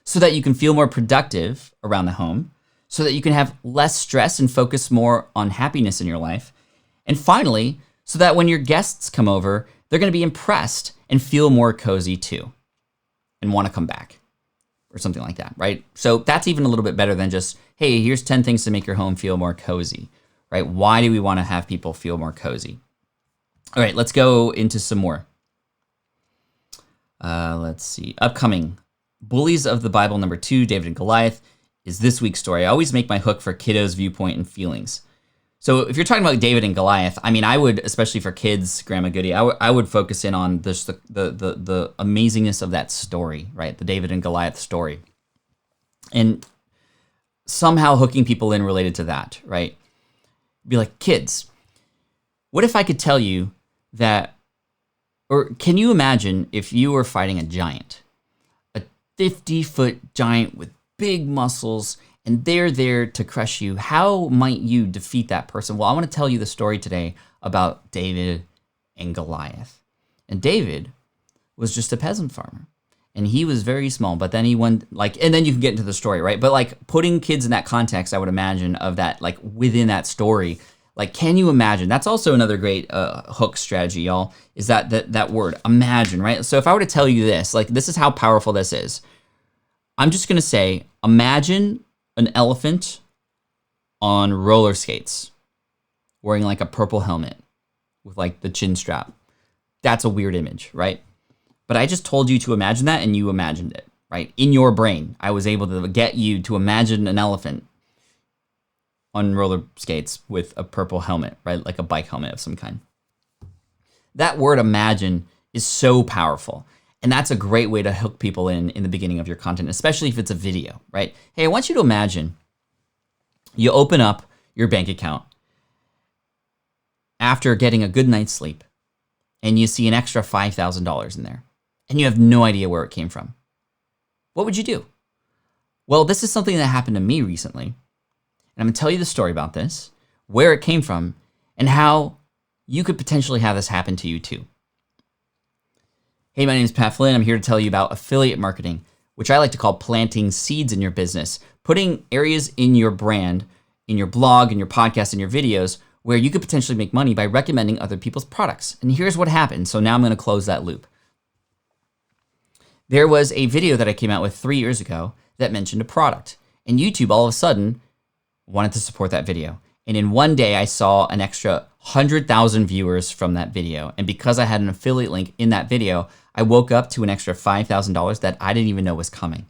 so that you can feel more productive around the home, so that you can have less stress and focus more on happiness in your life. And finally, so that when your guests come over, they're going to be impressed and feel more cozy too and want to come back or something like that, right? So that's even a little bit better than just, hey, here's 10 things to make your home feel more cozy, right? Why do we want to have people feel more cozy? All right, let's go into some more. Let's see. Upcoming Bullies of the Bible number 2, David and Goliath, is this week's story. I always make my hook for kiddos' viewpoint and feelings. So if you're talking about David and Goliath, I mean, I would, especially for kids, Grandma Goody, I would focus in on this, the amazingness of that story, right? The David and Goliath story. And somehow hooking people in related to that, right? Be like, kids, what if I could tell you that, or can you imagine if you were fighting a giant, a 50-foot giant with big muscles, and they're there to crush you? How might you defeat that person? Well, I want to tell you the story today about David and Goliath. And David was just a peasant farmer, and he was very small, but then he went and then you can get into the story, right? But like putting kids in that context, I would imagine of that, like within that story, like, can you imagine? That's also another great hook strategy, y'all, is that word, imagine, right? So if I were to tell you this, like, this is how powerful this is. I'm just going to say, imagine an elephant on roller skates wearing like a purple helmet with like the chin strap. That's a weird image, right? But I just told you to imagine that and you imagined it, right? In your brain, I was able to get you to imagine an elephant on roller skates with a purple helmet, right? Like a bike helmet of some kind. That word imagine is so powerful. And that's a great way to hook people in the beginning of your content, especially if it's a video, right? Hey, I want you to imagine you open up your bank account after getting a good night's sleep and you see an extra $5,000 in there and you have no idea where it came from. What would you do? Well, this is something that happened to me recently. And I'm going to tell you the story about this, where it came from, and how you could potentially have this happen to you too. Hey, my name is Pat Flynn. I'm here to tell you about affiliate marketing, which I like to call planting seeds in your business, putting areas in your brand, in your blog, in your podcast, in your videos, where you could potentially make money by recommending other people's products. And here's what happened. So now I'm going to close that loop. There was a video that I came out with 3 years ago that mentioned a product. And YouTube all of a sudden wanted to support that video. And in one day, I saw an extra 100,000 viewers from that video. And because I had an affiliate link in that video, I woke up to an extra $5,000 that I didn't even know was coming.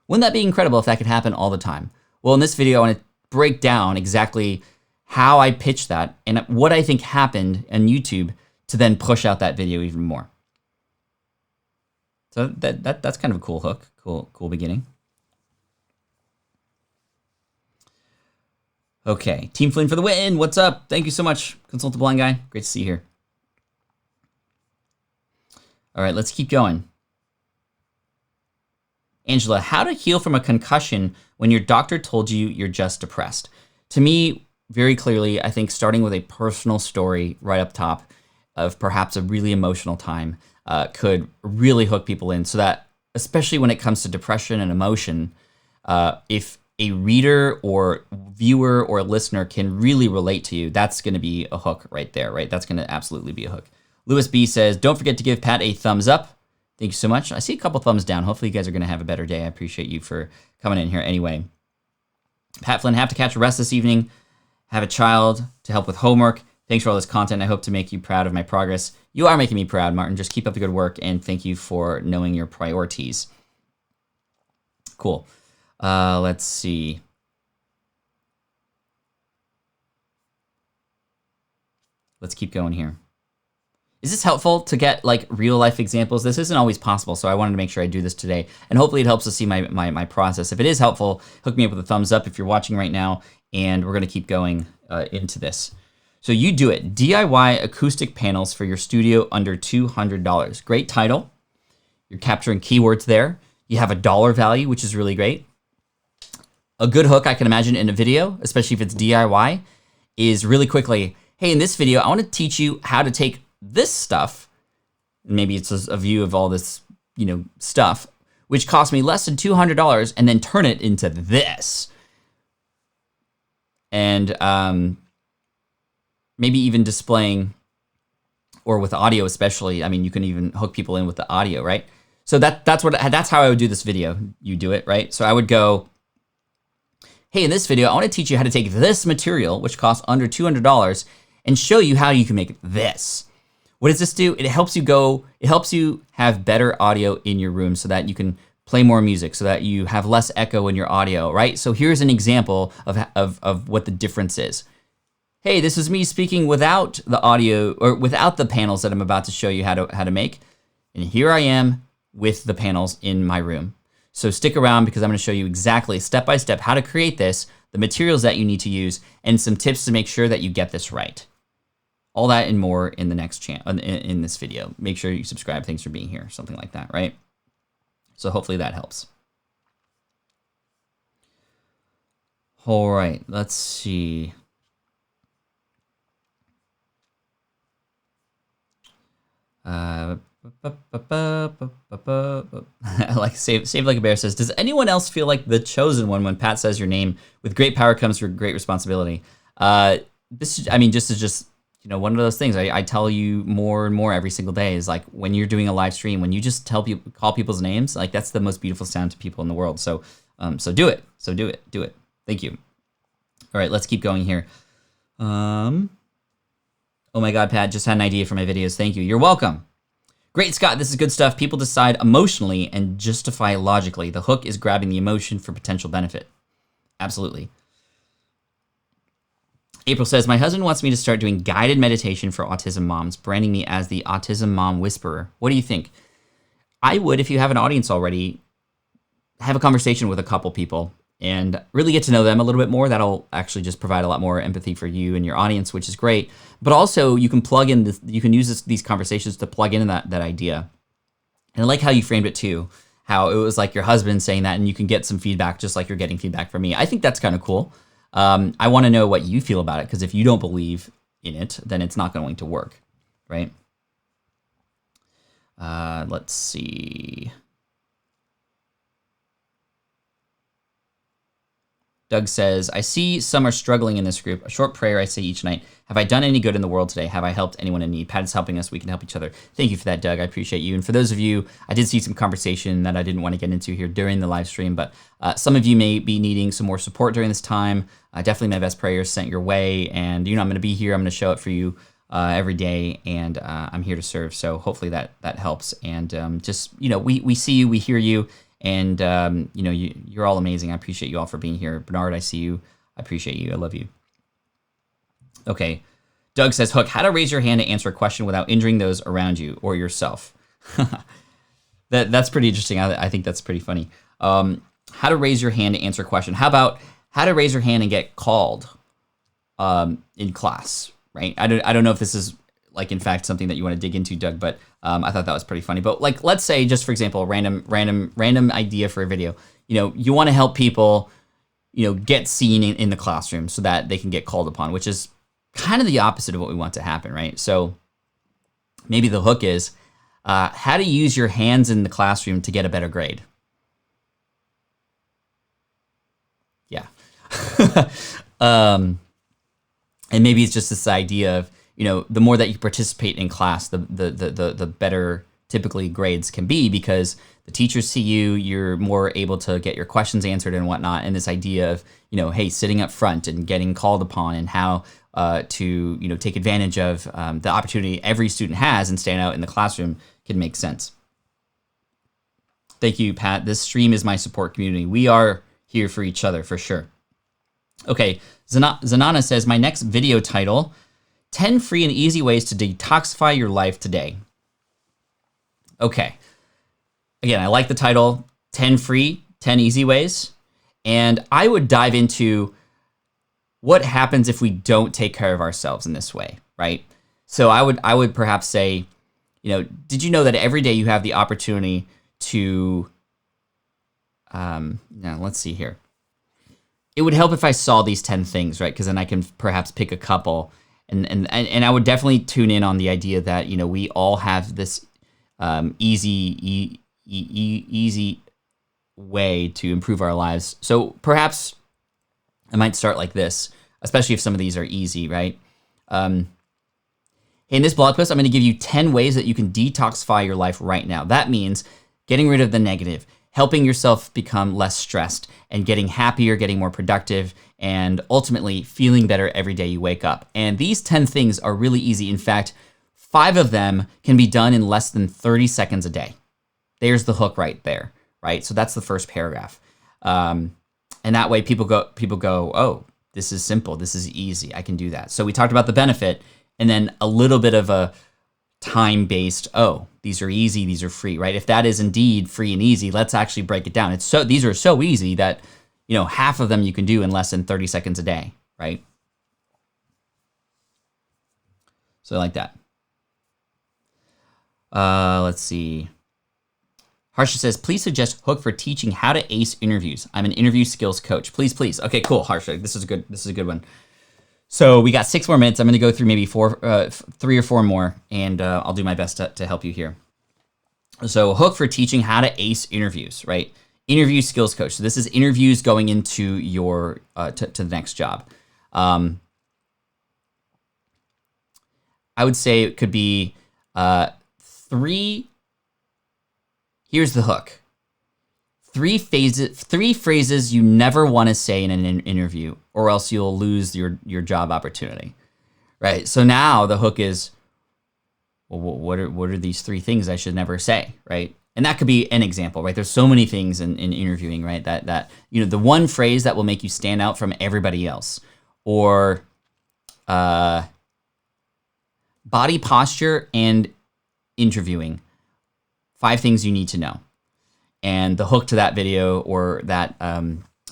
Wouldn't that be incredible if that could happen all the time? Well, in this video, I want to break down exactly how I pitched that and what I think happened on YouTube to then push out that video even more. So that's kind of a cool hook, cool beginning. Okay, Team Flynn for the win. What's up? Thank you so much, Consult the Blind Guy. Great to see you here. All right, let's keep going. Angela, how to heal from a concussion when your doctor told you you're just depressed? To me, very clearly, I think starting with a personal story right up top of perhaps a really emotional time could really hook people in, so that especially when it comes to depression and emotion, if a reader or viewer or listener can really relate to you, that's going to be a hook right there, right? That's going to absolutely be a hook. Lewis B says, don't forget to give Pat a thumbs up. Thank you so much. I see a couple thumbs down. Hopefully you guys are going to have a better day. I appreciate you for coming in here anyway. Pat Flynn, have to catch a rest this evening. Have a child to help with homework. Thanks for all this content. I hope to make you proud of my progress. You are making me proud, Martin. Just keep up the good work, and thank you for knowing your priorities. Cool. Let's see. Let's keep going here. Is this helpful to get like real life examples? This isn't always possible, so I wanted to make sure I do this today, and hopefully it helps to see my process. If it is helpful, hook me up with a thumbs up if you're watching right now, and we're gonna keep going into this. So you do it. DIY acoustic panels for your studio under $200. Great title. You're capturing keywords there. You have a dollar value, which is really great. A good hook, I can imagine, in a video, especially if it's DIY, is really quickly, hey, in this video, I want to teach you how to take this stuff, maybe it's a view of all this, stuff, which cost me less than $200, and then turn it into this. And maybe even displaying, or with audio especially, I mean, you can even hook people in with the audio, right? So that's how I would do this video. You do it, right? So I would go, hey, in this video, I want to teach you how to take this material, which costs under $200, and show you how you can make this. What does this do? It helps you have better audio in your room so that you can play more music, so that you have less echo in your audio, right? So here's an example of what the difference is. Hey, this is me speaking without the audio, or without the panels that I'm about to show you how to make. And here I am with the panels in my room. So stick around, because I'm going to show you exactly step by step how to create this, the materials that you need to use, and some tips to make sure that you get this right. All that and more in the next channel, in this video. Make sure you subscribe. Thanks for being here. Something like that, right? So hopefully that helps. All right, let's see. Like Save Like a Bear says, does anyone else feel like the chosen one when Pat says your name? With great power comes great responsibility. This is just one of those things I tell you more and more every single day, is like, when you're doing a live stream, when you just call people's names, like, that's the most beautiful sound to people in the world. So do it. Do it. Thank you. All right, let's keep going here. Oh my God, Pat, just had an idea for my videos. Thank you. You're welcome. Great, Scott. This is good stuff. People decide emotionally and justify logically. The hook is grabbing the emotion for potential benefit. Absolutely. April says, my husband wants me to start doing guided meditation for autism moms, branding me as the autism mom whisperer. What do you think? I would, if you have an audience already, have a conversation with a couple people and really get to know them a little bit more. That'll actually just provide a lot more empathy for you and your audience, which is great. But also you can plug in this, you can use these conversations to plug in that idea. And I like how you framed it too, how it was like your husband saying that, and you can get some feedback just like you're getting feedback from me. I think that's kind of cool. I want to know what you feel about it, because if you don't believe in it, then it's not going to work, right? Let's see. Doug says, I see some are struggling in this group. A short prayer I say each night. Have I done any good in the world today? Have I helped anyone in need? Pat is helping us. We can help each other. Thank you for that, Doug. I appreciate you. And for those of you, I did see some conversation that I didn't want to get into here during the live stream, but some of you may be needing some more support during this time. Definitely my best prayers sent your way. And, I'm going to be here. I'm going to show up for you every day, and I'm here to serve. So hopefully that helps. And we see you, we hear you. And, you're all amazing. I appreciate you all for being here. Bernard, I see you. I appreciate you. I love you. Okay. Doug says, Hook, how to raise your hand to answer a question without injuring those around you or yourself. That's pretty interesting. I think that's pretty funny. How to raise your hand to answer a question. How about how to raise your hand and get called in class, right? I don't know if this is, like, in fact, something that you want to dig into, Doug, but I thought that was pretty funny. But, like, let's say, just for example, a random idea for a video. You want to help people, get seen in the classroom so that they can get called upon, which is kind of the opposite of what we want to happen, right? So Maybe the hook is how to use your hands in the classroom to get a better grade. Yeah. And maybe it's just this idea of, the more that you participate in class, the better typically grades can be, because the teachers see you, you're more able to get your questions answered and whatnot. And this idea of, hey, sitting up front and getting called upon, and how to, take advantage of the opportunity every student has and stand out in the classroom can make sense. Thank you, Pat. This stream is my support community. We are here for each other, for sure. Okay, Zanana says, my next video title, 10 free and easy ways to detoxify your life today. Okay. Again, I like the title, 10 free, 10 easy ways. And I would dive into what happens if we don't take care of ourselves in this way, right? So I would perhaps say, did you know that every day you have the opportunity to, now let's see here. It would help if I saw these 10 things, right? Because then I can perhaps pick a couple. And I would definitely tune in on the idea that, we all have this easy way to improve our lives. So perhaps I might start like this, especially if some of these are easy, right? In this blog post, I'm going to give you 10 ways that you can detoxify your life right now. That means getting rid of the negative, helping yourself become less stressed, and getting happier, getting more productive, and ultimately feeling better every day you wake up. And these 10 things are really easy. In fact, 5 of them can be done in less than 30 seconds a day. There's the hook right there, right? So that's the first paragraph. And that way people go, oh, this is simple. This is easy. I can do that. So we talked about the benefit, and then a little bit of a time-based, oh, these are easy, these are free, right? If that is indeed free and easy, let's actually break it down. These are so easy that, half of them you can do in less than 30 seconds a day, right? So like that. Let's see. Harsha says, please suggest hook for teaching how to ace interviews. I'm an interview skills coach. Please. Okay, cool, Harsha. This is a good one. So we got 6 more minutes. I'm going to go through maybe 3 or 4 more, and I'll do my best to help you here. So hook for teaching how to ace interviews, right? Interview skills coach. So this is interviews going into your to the next job. I would say it could be 3. Here's the hook. 3 phrases you never want to say in an interview, or else you'll lose your job opportunity, right? So now the hook is, well, what are these 3 things I should never say, right? And that could be an example, right? There's so many things in interviewing, right? That the one phrase that will make you stand out from everybody else, or body posture and interviewing, 5 things you need to know. And the hook to that video or that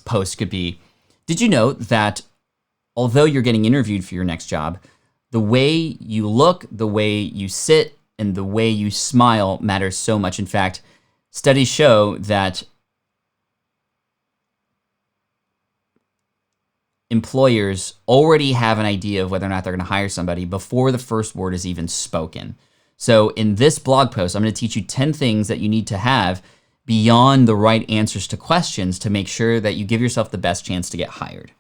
post could be, did you know that although you're getting interviewed for your next job, the way you look, the way you sit, and the way you smile matters so much. In fact, studies show that employers already have an idea of whether or not they're going to hire somebody before the first word is even spoken. So in this blog post, I'm going to teach you 10 things that you need to have beyond the right answers to questions to make sure that you give yourself the best chance to get hired,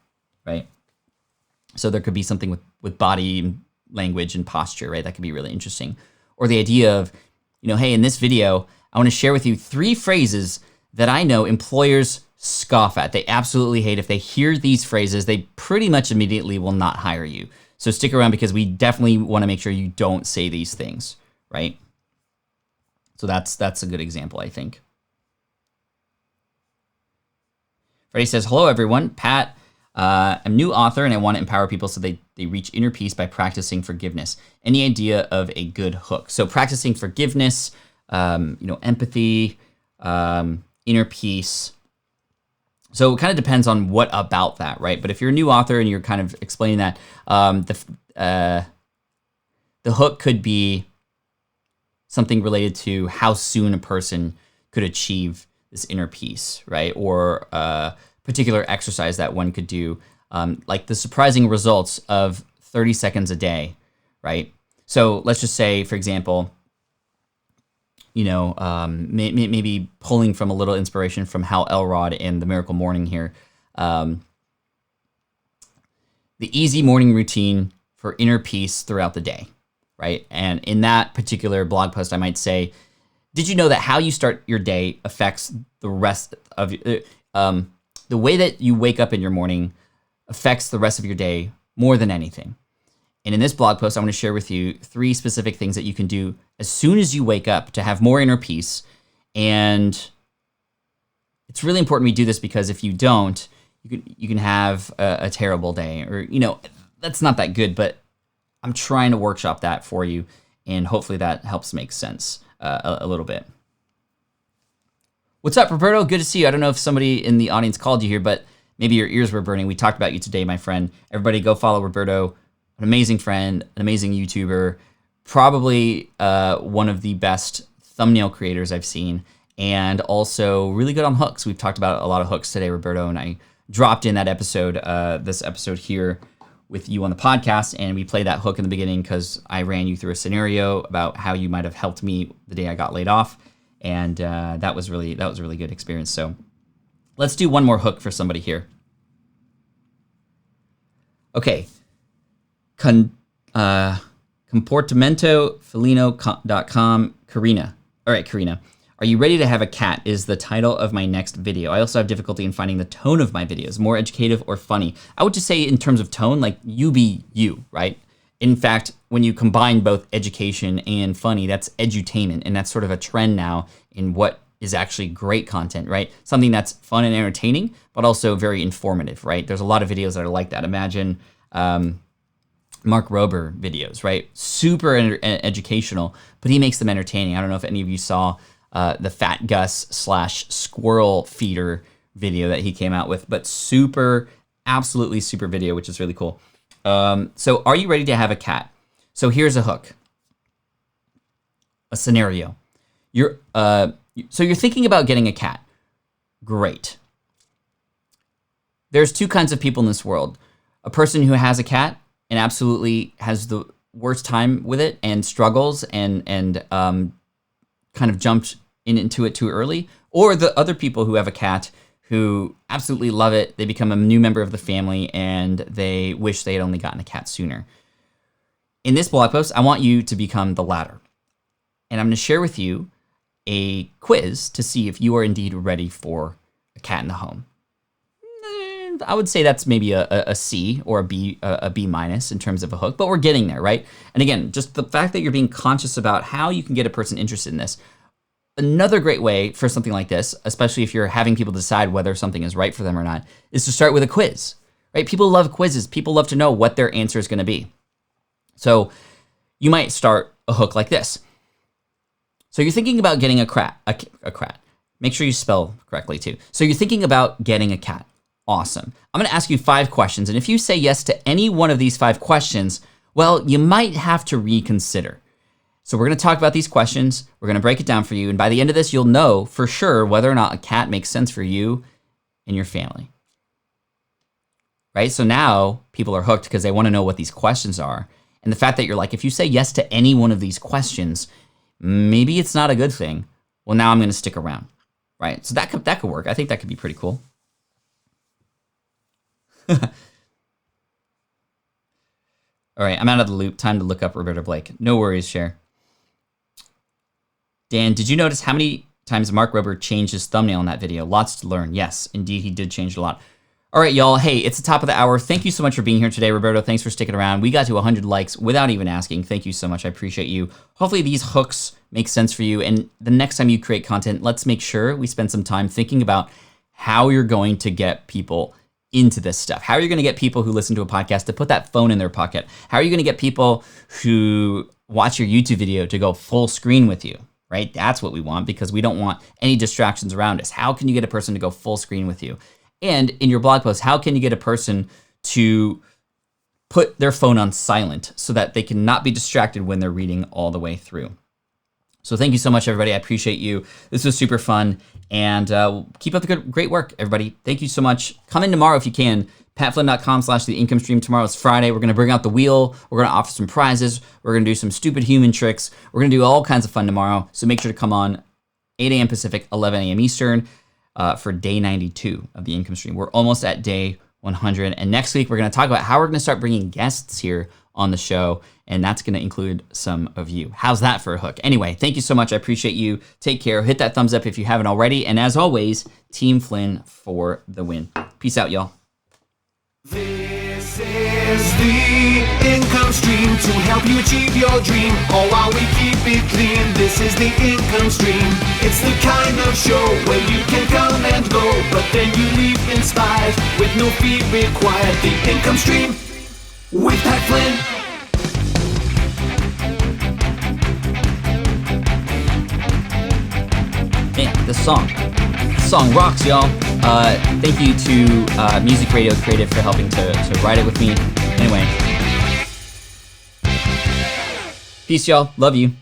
right? So there could be something with body language and posture, right? That could be really interesting. Or the idea of, hey, in this video, I want to share with you 3 phrases that I know employers scoff at. They absolutely hate. If they hear these phrases, they pretty much immediately will not hire you. So stick around, because we definitely want to make sure you don't say these things, right? So that's a good example, I think. Freddie says, hello, everyone. Pat, I'm a new author, and I want to empower people so they reach inner peace by practicing forgiveness. Any idea of a good hook? So practicing forgiveness, empathy, inner peace. So it kind of depends on what about that, right? But if you're a new author and you're kind of explaining that, the hook could be something related to how soon a person could achieve this inner peace, right? Or a particular exercise that one could do, like the surprising results of 30 seconds a day, right? So let's just say, for example, maybe pulling from a little inspiration from Hal Elrod in The Miracle Morning here. The easy morning routine for inner peace throughout the day, right? And in that particular blog post, I might say, did you know that how you start your day affects the rest of the way that you wake up in your morning affects the rest of your day more than anything. And in this blog post, I want to share with you 3 specific things that you can do as soon as you wake up to have more inner peace. And it's really important we do this because if you don't, you can have a terrible day, or, that's not that good, but I'm trying to workshop that for you. And hopefully that helps make sense a little bit. What's up, Roberto? Good to see you. I don't know if somebody in the audience called you here, but maybe your ears were burning. We talked about you today, my friend. Everybody go follow Roberto. An amazing friend, an amazing YouTuber, probably one of the best thumbnail creators I've seen, and also really good on hooks. We've talked about a lot of hooks today, Roberto, and I dropped in that episode, this episode here with you on the podcast, and we played that hook in the beginning because I ran you through a scenario about how you might have helped me the day I got laid off, and that was a really good experience. So let's do one more hook for somebody here. Okay. Comportamentofelino.com, Karina. All right, Karina. Are you ready to have a cat is the title of my next video. I also have difficulty in finding the tone of my videos, more educative or funny. I would just say in terms of tone, like you be you, right? In fact, when you combine both education and funny, that's edutainment. And that's sort of a trend now in what is actually great content, right? Something that's fun and entertaining, but also very informative, right? There's a lot of videos that are like that. Imagine, Mark Rober videos, right? Super educational, but he makes them entertaining. I don't know if any of you saw the Fat Gus / squirrel feeder video that he came out with, but absolutely super video, which is really cool. So are you ready to have a cat? So here's a hook, a scenario. You're thinking about getting a cat. Great. There's 2 kinds of people in this world. A person who has a cat and absolutely has the worst time with it and struggles and kind of jumped into it too early, or the other people who have a cat who absolutely love it. They become a new member of the family and they wish they had only gotten a cat sooner. In this blog post, I want you to become the latter. And I'm going to share with you a quiz to see if you are indeed ready for a cat in the home. I would say that's maybe a C or a B minus in terms of a hook, but we're getting there, right? And again, just the fact that you're being conscious about how you can get a person interested in this. Another great way for something like this, especially if you're having people decide whether something is right for them or not, is to start with a quiz, right? People love quizzes. People love to know what their answer is going to be. So you might start a hook like this. So you're thinking about getting a cat. Make sure you spell correctly too. So you're thinking about getting a cat. Awesome. I'm going to ask you 5 questions. And if you say yes to any one of these 5 questions, well, you might have to reconsider. So we're going to talk about these questions. We're going to break it down for you. And by the end of this, you'll know for sure whether or not a cat makes sense for you and your family. Right? So now people are hooked because they want to know what these questions are. And the fact that you're like, if you say yes to any one of these questions, maybe it's not a good thing. Well, now I'm going to stick around. Right? So that could work. I think that could be pretty cool. All right, I'm out of the loop. Time to look up Roberta Blake. No worries, Cher. Dan, did you notice how many times Mark Rober changed his thumbnail in that video? Lots to learn. Yes, indeed, he did change it a lot. All right, y'all. Hey, it's the top of the hour. Thank you so much for being here today, Roberto. Thanks for sticking around. We got to 100 likes without even asking. Thank you so much. I appreciate you. Hopefully these hooks make sense for you. And the next time you create content, let's make sure we spend some time thinking about how you're going to get people into this stuff. How are you going to get people who listen to a podcast to put that phone in their pocket? How are you going to get people who watch your YouTube video to go full screen with you, right? That's what we want because we don't want any distractions around us. How can you get a person to go full screen with you? And in your blog post, how can you get a person to put their phone on silent so that they cannot be distracted when they're reading all the way through? So thank you so much, everybody. I appreciate you. This was super fun. And keep up the great work, everybody. Thank you so much. Come in tomorrow if you can, PatFlynn.com/the income stream. Tomorrow is Friday. We're going to bring out the wheel. We're going to offer some prizes. We're going to do some stupid human tricks. We're going to do all kinds of fun tomorrow. So make sure to come on 8 a.m. Pacific, 11 a.m. Eastern for day 92 of the income stream. We're almost at day 100. And next week, we're going to talk about how we're going to start bringing guests here on the show. And that's going to include some of you. How's that for a hook? Anyway, thank you so much. I appreciate you. Take care. Hit that thumbs up if you haven't already. And as always, Team Flynn for the win. Peace out, y'all. This is the income stream to help you achieve your dream, all while we keep it clean. This is the income stream. It's the kind of show where you can come and go, but then you leave inspired with no fee required. The income stream with Pat Flynn. Man, this song rocks, y'all. Thank you to Music Radio Creative for helping to write it with me. Anyway, peace, y'all. Love you.